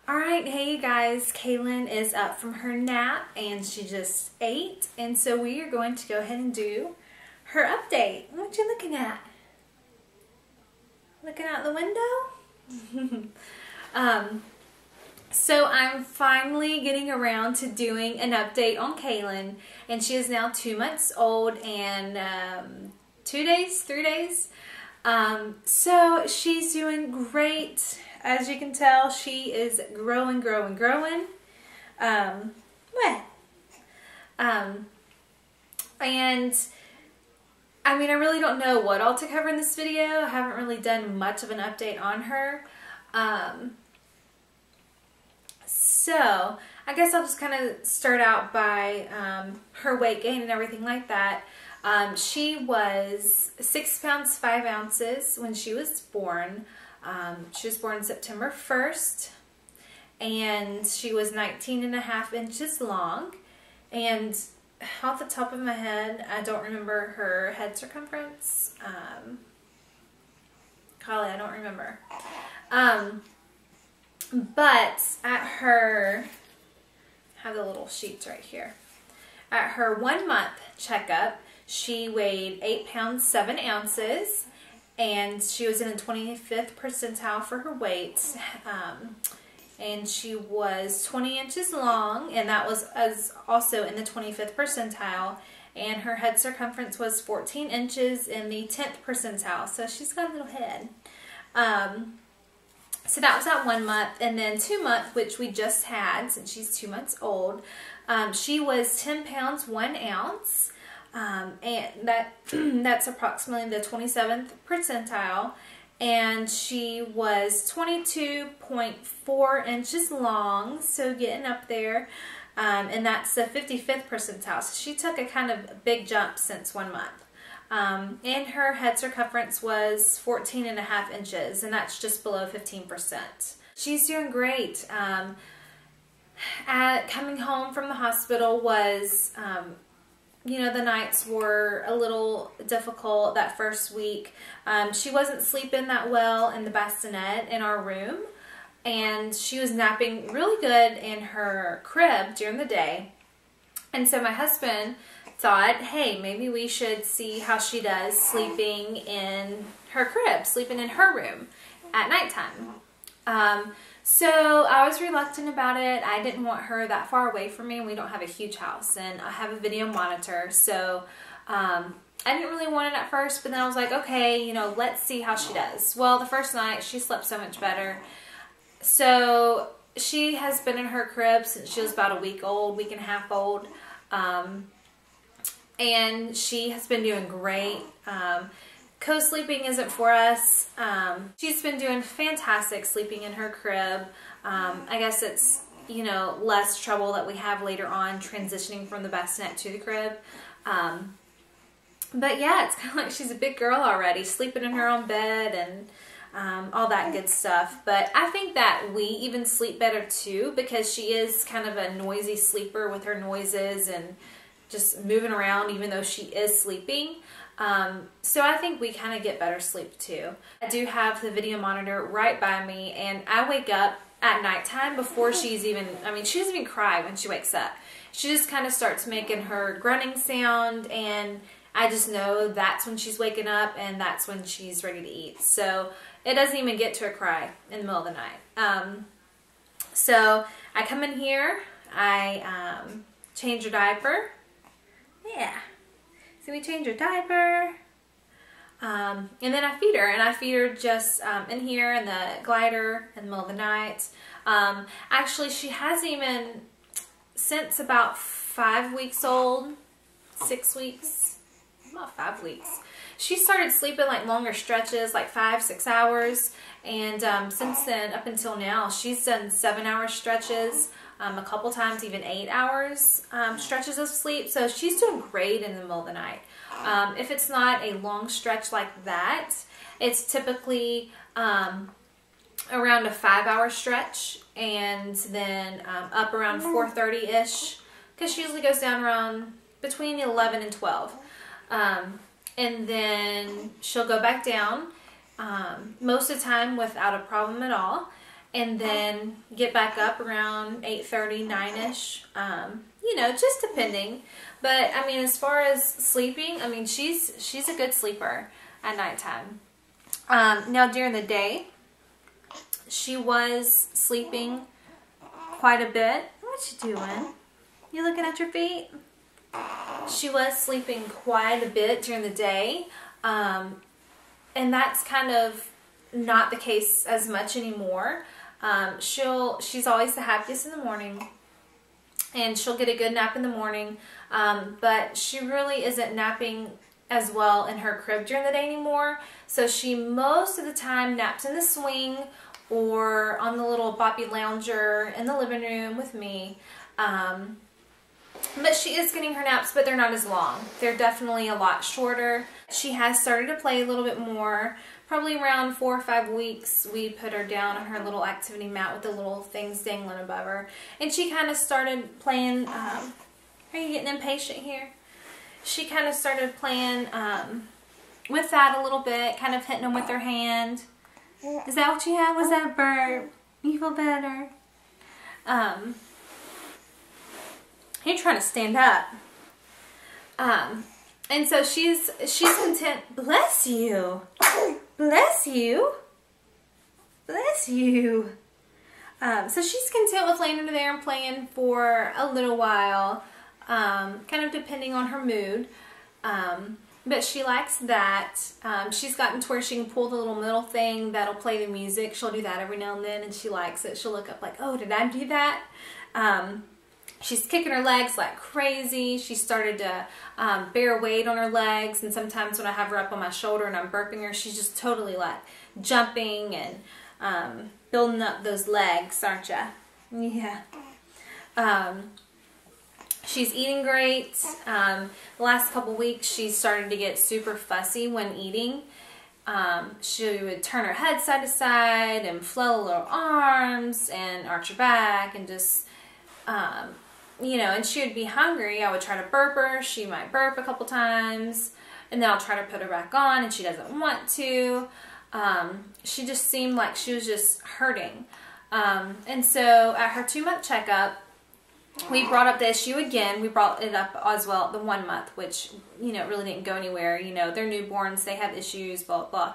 Alright, hey you guys, Kaylin is up from her nap and she just ate, and so we are going to go ahead and do her update. What you looking at? Looking out the window? So I'm finally getting around to doing an update on Kaylin, and she is now 2 months old and 3 days. So she's doing great. As you can tell, she is growing. And I mean, I really don't know what all to cover in this video. I haven't really done much of an update on her. So I guess I'll just kind of start out by her weight gain and everything like that. She was 6 pounds 5 ounces when she was born. She was born September 1st, and she was 19.5 inches long. And off the top of my head, I don't remember her head circumference. Golly, I don't remember. But at her, I have the little sheets right here. At her 1 month checkup, she weighed 8 pounds 7 ounces. And she was in the 25th percentile for her weight, and she was 20 inches long, and that was also in the 25th percentile, and her head circumference was 14 inches in the 10th percentile, so she's got a little head. So that was at 1 month, and then 2 months, which we just had since she's 2 months old, she was 10 pounds 1 ounce. And that's approximately the 27th percentile, and she was 22.4 inches long, so getting up there, and that's the 55th percentile. So she took a kind of big jump since 1 month. And her head circumference was 14.5 inches, and that's just below 15%. She's doing great. Coming home from the hospital was, you know, the nights were a little difficult that first week. She wasn't sleeping that well in the bassinet in our room, and she was napping really good in her crib during the day. And so my husband thought, hey, maybe we should see how she does sleeping in her crib, sleeping in her room at nighttime. So I was reluctant about it. I didn't want her that far away from me, and we don't have a huge house, and I have a video monitor, so I didn't really want it at first, but then I was like, okay, you know, let's see how she does. Well, the first night she slept so much better. So she has been in her crib since she was about a week and a half old, and she has been doing great. Co-sleeping isn't for us. She's been doing fantastic sleeping in her crib. I guess it's, you know, less trouble that we have later on transitioning from the bassinet to the crib. But yeah, it's kind of like she's a big girl already, sleeping in her own bed and all that good stuff. But I think that we even sleep better too, because she is kind of a noisy sleeper with her noises and just moving around even though she is sleeping. So I think we kind of get better sleep too. I do have the video monitor right by me, and I wake up at nighttime before she's even, I mean, she doesn't even cry when she wakes up. She just kind of starts making her grunting sound, and I just know that's when she's waking up and that's when she's ready to eat. So it doesn't even get to a cry in the middle of the night. So I come in here, I change her diaper. Yeah. So we change her diaper, and then I feed her, and I feed her just in here in the glider in the middle of the night. Actually, she hasn't even, since about 5 weeks old, 6 weeks, about 5 weeks, she started sleeping like longer stretches, like 5-6 hours, and since then, up until now, she's done 7-hour stretches. A couple times even 8 hours stretches of sleep, so she's doing great in the middle of the night. If it's not a long stretch like that, it's typically around a 5-hour stretch, and then up around 4:30-ish, because she usually goes down around between 11 and 12. And then she'll go back down most of the time without a problem at all. and then get back up around 8:30, 9-ish, you know, just depending. But I mean, as far as sleeping, I mean, she's a good sleeper at nighttime. Now during the day, she was sleeping quite a bit. What you doing? You looking at your feet? She was sleeping quite a bit during the day, and that's kind of not the case as much anymore. She's always the happiest in the morning, and she'll get a good nap in the morning, but she really isn't napping as well in her crib during the day anymore. So she most of the time naps in the swing or on the little boppy lounger in the living room with me. But she is getting her naps, but they're not as long. They're definitely a lot shorter. She has started to play a little bit more. Probably around 4 or 5 weeks, we put her down on her little activity mat with the little things dangling above her. And she kind of started playing, are you getting impatient here? She kind of started playing with that a little bit, kind of hitting them with her hand. Is that what you had? Was that a burp? You feel better? You're trying to stand up. And so she's content. Bless you. Bless you. Bless you. So she's content with laying under there and playing for a little while, kind of depending on her mood. But she likes that. She's gotten to where she can pull the little middle thing that'll play the music. She'll do that every now and then, and she likes it. She'll look up like, oh, did I do that? She's kicking her legs like crazy. She started to bear weight on her legs, and sometimes when I have her up on my shoulder and I'm burping her, she's just totally like jumping and building up those legs, aren't ya? Yeah. She's eating great. The last couple weeks, she started to get super fussy when eating. She would turn her head side to side and flail her little arms and arch her back and just, you know, and she would be hungry. I would try to burp her. She might burp a couple times, and then I'll try to put her back on, and she doesn't want to. She just seemed like she was just hurting. And so at her 2-month checkup, we brought up the issue again. We brought it up as well at the 1 month, which, you know, really didn't go anywhere. You know, they're newborns, they have issues, blah, blah.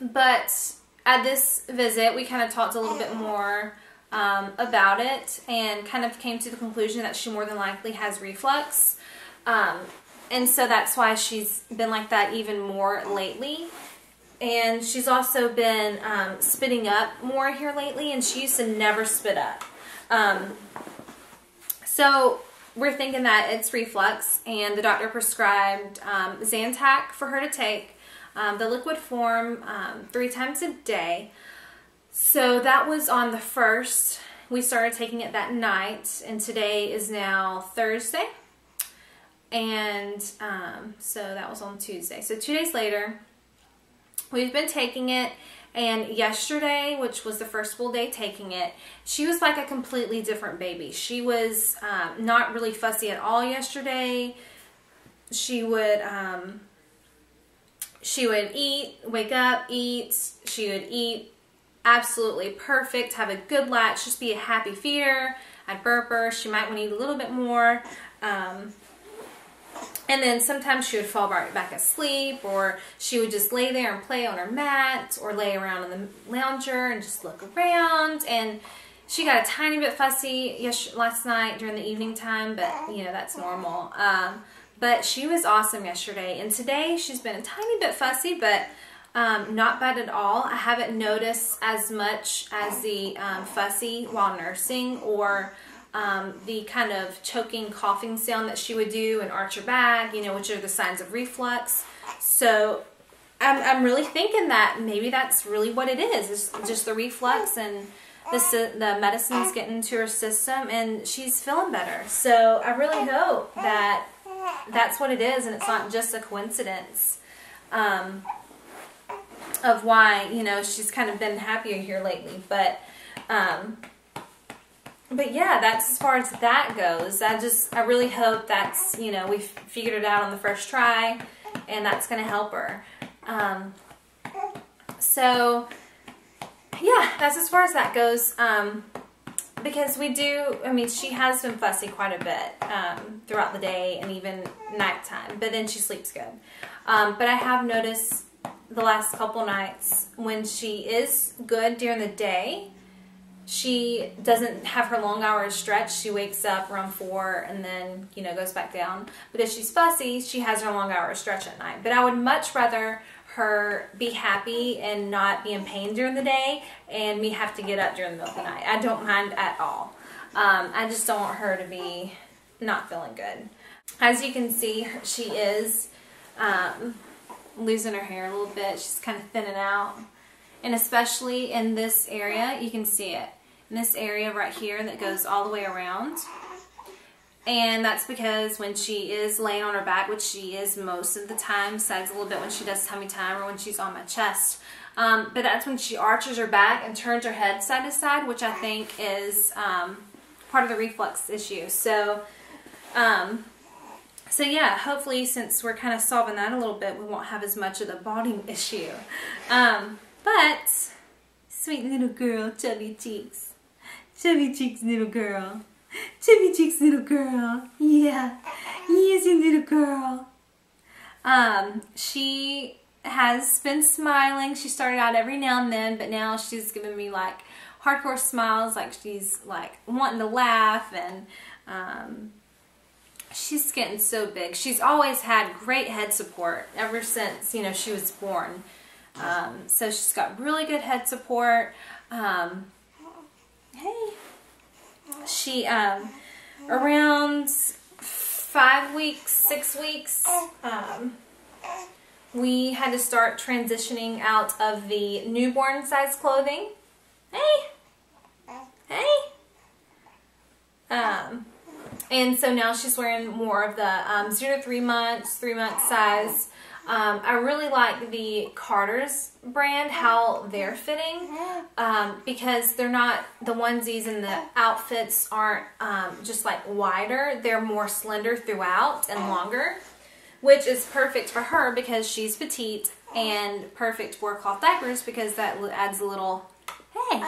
But at this visit, we kind of talked a little bit more about it and kind of came to the conclusion that she more than likely has reflux. And so that's why she's been like that even more lately. And she's also been spitting up more here lately, and she used to never spit up. So we're thinking that it's reflux, and the doctor prescribed Zantac for her to take, the liquid form, 3 times a day. So that was on the 1st. We started taking it that night, and today is now Thursday. And so that was on Tuesday. So 2 days later, we've been taking it. And yesterday, which was the first full day taking it, she was like a completely different baby. She was not really fussy at all yesterday. She would eat, wake up, eat. She would eat absolutely perfect, have a good latch, just be a happy feeder. I'd burp her. She might want to eat a little bit more. And then sometimes she would fall right back asleep, or she would just lay there and play on her mat, or lay around on the lounger and just look around. And she got a tiny bit fussy last night during the evening time, but you know, that's normal. But she was awesome yesterday. And today she's been a tiny bit fussy, but not bad at all. I haven't noticed as much as the fussy while nursing, or the kind of choking, coughing sound that she would do and arch her back, you know, which are the signs of reflux. So I'm really thinking that maybe that's really what it is. It's just the reflux, and the medicine's getting into her system, and she's feeling better. So I really hope that that's what it is, and it's not just a coincidence of why, you know, she's kind of been happier here lately. But yeah, that's as far as that goes. I really hope that's, you know, we've figured it out on the first try, and that's going to help her. So yeah, that's as far as that goes. Because we do, I mean, she has been fussy quite a bit throughout the day and even nighttime, but then she sleeps good. But I have noticed the last couple nights when she is good during the day, she doesn't have her long hours stretch. She wakes up around 4 and then, you know, goes back down. But if she's fussy, she has her long hours stretch at night. But I would much rather her be happy and not be in pain during the day and me have to get up during the middle of the night. I don't mind at all. I just don't want her to be not feeling good. As you can see, she is losing her hair a little bit. She's kind of thinning out. And especially in this area, you can see it. In this area right here that goes all the way around. And that's because when she is laying on her back, which she is most of the time, besides a little bit when she does tummy time or when she's on my chest. But that's when she arches her back and turns her head side to side, which I think is part of the reflux issue. So yeah, hopefully since we're kind of solving that a little bit, we won't have as much of the balding issue. But, sweet little girl, chubby cheeks. Chubby cheeks little girl. Chubby cheeks little girl. Yeah. Yes, you little girl. She has been smiling. She started out every now and then, but now she's giving me like hardcore smiles, like she's like wanting to laugh, and she's getting so big. She's always had great head support ever since, you know, she was born. So she's got really good head support. Hey. She, around 5 weeks, 6 weeks, we had to start transitioning out of the newborn size clothing. Hey! Hey! And so now she's wearing more of the 0 to 3 months, 3 month size. I really like the Carter's brand, how they're fitting, because they're not, the onesies and the outfits aren't just like wider, they're more slender throughout and longer, which is perfect for her because she's petite, and perfect for cloth diapers because that adds a little, hey,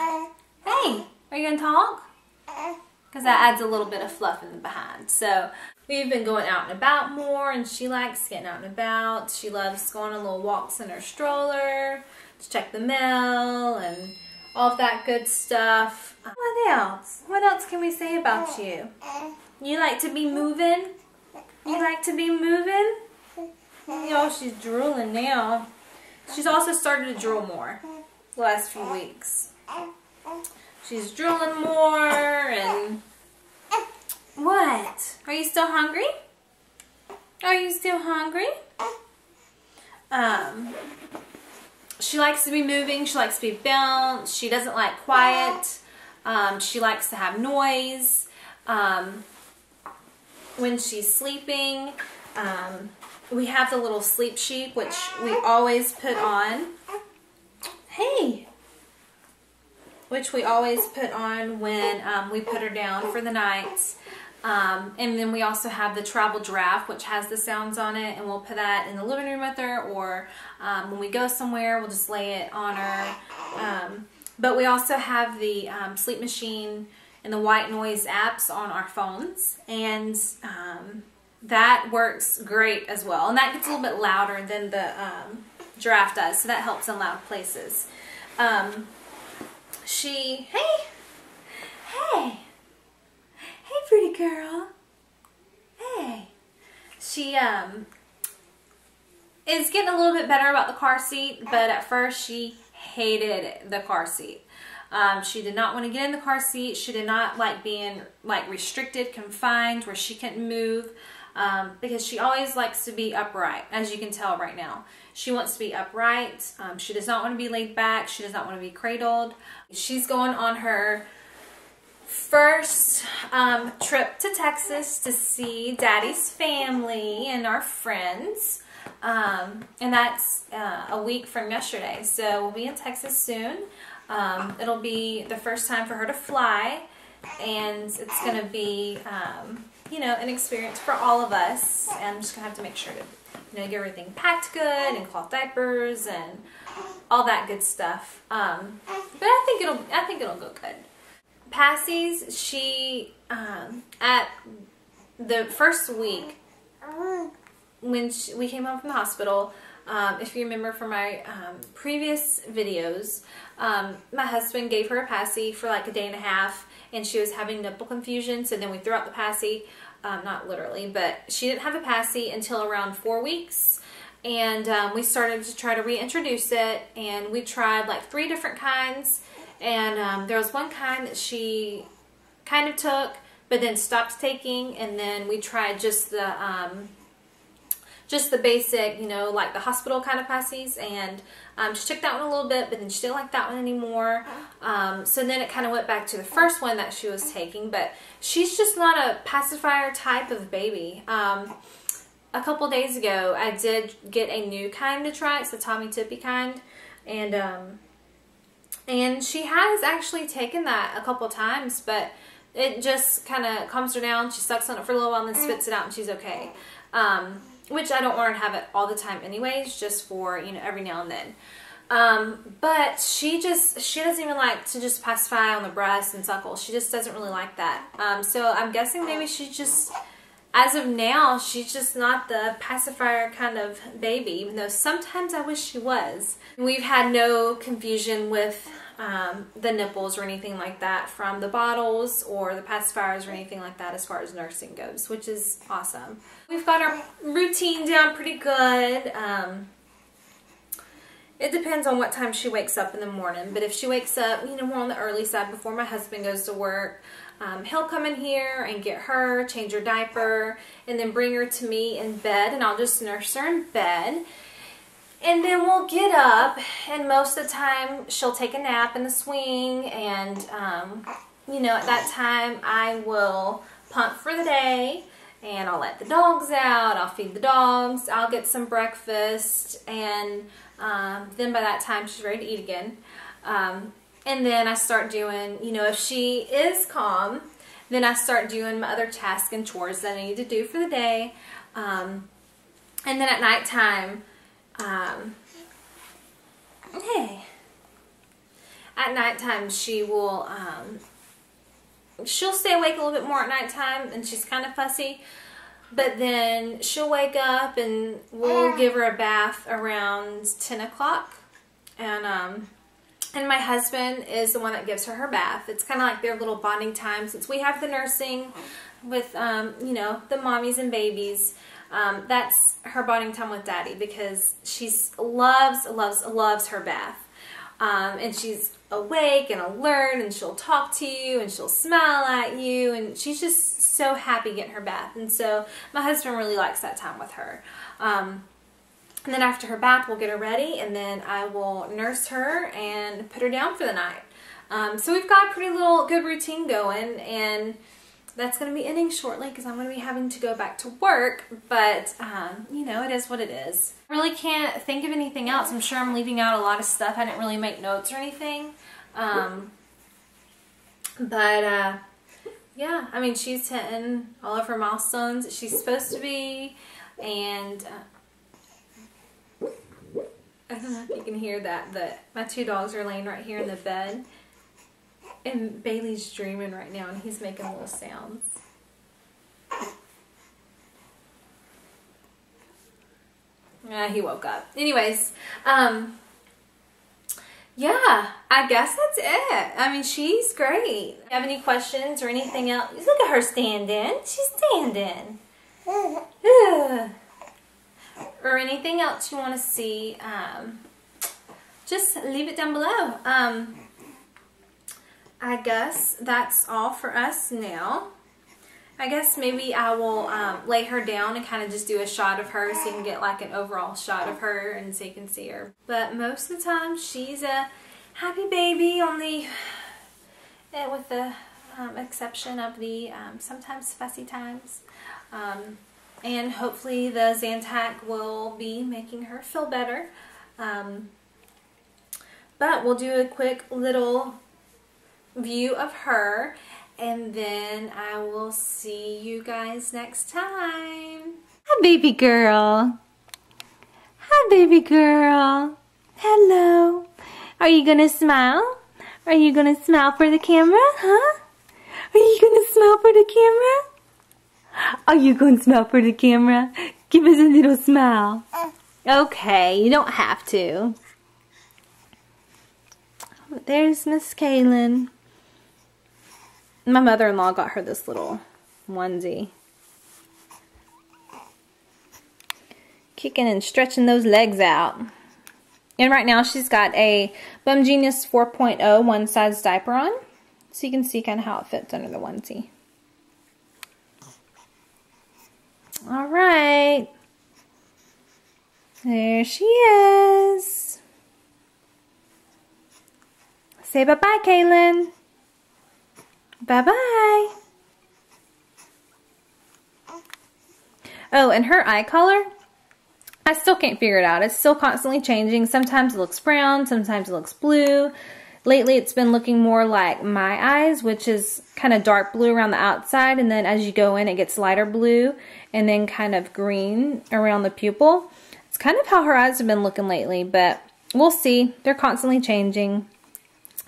are you going to talk? Because that adds a little bit of fluff in the behind. So we've been going out and about more, and she likes getting out and about. She loves going on little walks in her stroller to check the mail and all of that good stuff. What else? What else can we say about you? You like to be moving? You like to be moving? Oh, she's drooling now. She's also started to drool more the last few weeks. She's drooling more, and what? Are you still hungry? Are you still hungry? She likes to be moving. She likes to be bounced. She doesn't like quiet. She likes to have noise. When she's sleeping, we have the little sleep sheep, which we always put on. Hey! Which we always put on when we put her down for the night. And then we also have the travel giraffe, which has the sounds on it, and we'll put that in the living room with her, or when we go somewhere, we'll just lay it on her. But we also have the sleep machine and the white noise apps on our phones, and that works great as well. And that gets a little bit louder than the giraffe does, so that helps in loud places. Hey, pretty girl. Hey. She is getting a little bit better about the car seat, but at first she hated the car seat. She did not want to get in the car seat. She did not like being like restricted, confined, where she couldn't move, because she always likes to be upright, as you can tell right now. She wants to be upright. She does not want to be laid back. She does not want to be cradled. She's going on her first trip to Texas to see Daddy's family and our friends. And that's a week from yesterday. So we'll be in Texas soon. It'll be the first time for her to fly, and it's going to be, you know, an experience for all of us. And I'm just going to have to make sure to you know, get everything packed good and cloth diapers and all that good stuff. But I think it'll go good. Passie's, she at the first week when we came home from the hospital, if you remember from my previous videos, my husband gave her a Passie for like a day and a half, and she was having nipple confusion, so then we threw out the Passie. Not literally, but she didn't have a Passie until around 4 weeks. And we started to try to reintroduce it, and we tried like 3 different kinds. And there was one kind that she kind of took, but then stopped taking. And then we tried just the basic, you know, like the hospital kind of Passies. And she took that one a little bit, but then she didn't like that one anymore. So then it kind of went back to the first one that she was taking. But she's just not a pacifier type of baby. A couple days ago, I did get a new kind to try. It's the Tommy Tippy kind. And she has actually taken that a couple times, but it just kind of calms her down. She sucks on it for a little while and then spits it out and she's okay. Which I don't want her to have it all the time anyways, just for, you know, every now and then. But she doesn't even like to just pacify on the breast and suckle. She just doesn't really like that. So I'm guessing maybe she's just, as of now, she's just not the pacifier kind of baby, even though sometimes I wish she was. We've had no confusion with the nipples or anything like that from the bottles or the pacifiers or anything like that as far as nursing goes, which is awesome. We've got our routine down pretty good. It depends on what time she wakes up in the morning, but if she wakes up, you know, more on the early side before my husband goes to work, he'll come in here and get her, change her diaper, and then bring her to me in bed, and I'll just nurse her in bed. And then we'll get up, and most of the time she'll take a nap in the swing, and you know, at that time I will pump for the day, and I'll let the dogs out, I'll feed the dogs, I'll get some breakfast, and then by that time she's ready to eat again. And then I start doing, you know, if she is calm, then I start doing my other tasks and chores that I need to do for the day. And then at nighttime, at nighttime she will, she'll stay awake a little bit more at nighttime, and she's kind of fussy. But then she'll wake up and we'll give her a bath around 10 o'clock. And my husband is the one that gives her bath. It's kind of like their little bonding time, since we have the nursing with, you know, the mommies and babies. That's her bonding time with Daddy, because she loves her bath. And she's awake and alert, and she'll talk to you, and she'll smile at you, and she's just so happy getting her bath. And so my husband really likes that time with her. And then after her bath, we'll get her ready, and then I will nurse her and put her down for the night. So we've got a pretty good routine going, and that's going to be ending shortly because I'm going to be having to go back to work. But, you know, it is what it is. I really can't think of anything else. I'm sure I'm leaving out a lot of stuff. I didn't really make notes or anything. Yeah, I mean, she's hitting all of her milestones that she's supposed to be. And I don't know if you can hear that, but my 2 dogs are laying right here in the bed. And Bailey's dreaming right now, and he's making little sounds. He woke up. Anyways, yeah, I guess that's it. I mean, she's great. If you have any questions or anything else, look at her standing. She's standing. Or anything else you want to see, just leave it down below. I guess that's all for us now. I guess maybe I will lay her down and kind of just do a shot of her so you can get like an overall shot of her and so you can see her. But most of the time she's a happy baby, only with the exception of the sometimes fussy times. And hopefully the Zantac will be making her feel better. But we'll do a quick little view of her, and then I will see you guys next time. Hi, baby girl. Hi, baby girl. Hello. Are you gonna smile? Are you gonna smile for the camera, huh? Are you gonna smile for the camera? Are you gonna smile for the camera? Give us a little smile. Okay, you don't have to. There's Miss Kaelyn. My mother-in-law got her this little onesie. Kicking and stretching those legs out. And right now she's got a Bum Genius 4.0 one-size diaper on. So you can see kind of how it fits under the onesie. Alright. There she is. Say bye-bye, Kaelyn. Bye-bye. Oh, and her eye color, I still can't figure it out. It's still constantly changing. Sometimes it looks brown, sometimes it looks blue. Lately it's been looking more like my eyes, which is kind of dark blue around the outside, and then as you go in it gets lighter blue and then kind of green around the pupil. It's kind of how her eyes have been looking lately, but we'll see. They're constantly changing.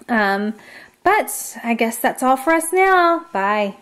But I guess that's all for us now. Bye.